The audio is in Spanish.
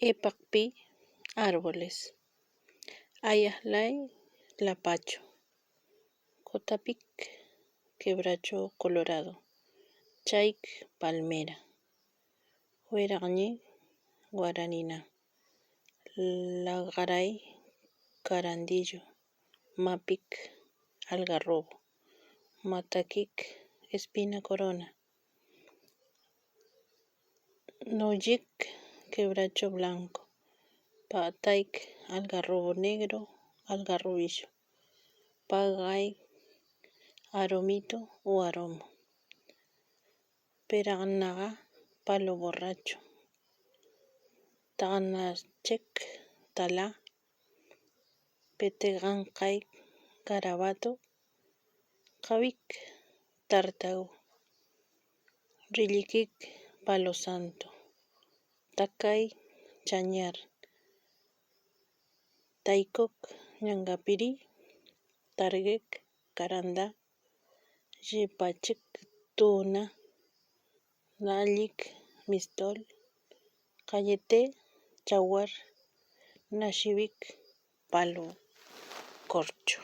Epakpi árboles. Ayahlay lapacho. Cotapik quebracho colorado. Chayk palmera. Hueraqñi guaranina. Lagaray carandillo. Mapik algarrobo. Matakik espina corona. Noyik quebracho blanco. Patayk algarrobo negro, algarrobillo. Pagay aromito o aromo. Peragnaga palo borracho. Taganachek tala. Petegankay carabato. Kawik tartago. Rillikik palo santo. Takay chañar. Taykok ñangapiri. Targek caranda. Yepachik tuna. Nallik mistol. Cayete chawar. Nashivik palo corcho.